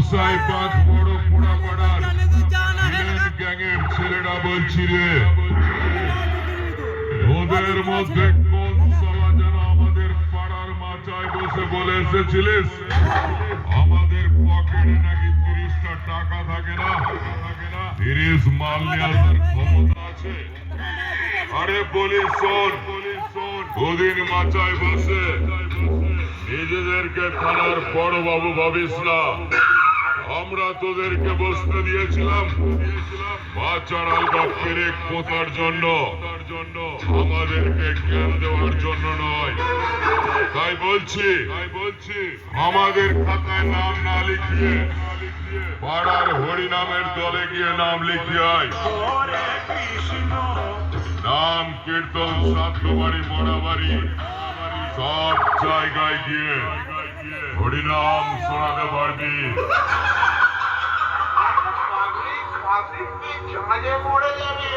গোসাই পাঁচ বড় পোড়াপাড়ার গ্যাংয়ের ছেলেরা বলছি রে, ওদের মধ্যে কোন সালা যেন আমাদের পাড়ার মাচায় বসে বলে এসেছিলিস আমাদের পকেটে নাকি 30টা টাকা থাকে না, 30 মাল নিয়ে আসার ক্ষমতা আছে। আরে বলি শোন, ওদিন মাচায় বসে নিজেদেরকে থানার বড় বাবু ভাবিস না। আমরা তোদেরকে বসতে দিয়েছিলাম বাচ্চার আলগা পেরেক পোতার জন্য, আমাদেরকে জ্ঞান দেওয়ার জন্য নয়। তাই বলছি আমাদের খাতায় নাম না লিখিয়ে পাড়ার হরিনামের দলে গিয়ে নাম লিখিয়ে আয়। নাম কীর্তন শ্রাদ্ধ বাড়ি মরা বাড়ি সব জায়গায় গিয়ে হরিনাম শোনাতে পারবি। মরে যাবে।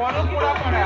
বড় পোড়াপাড়া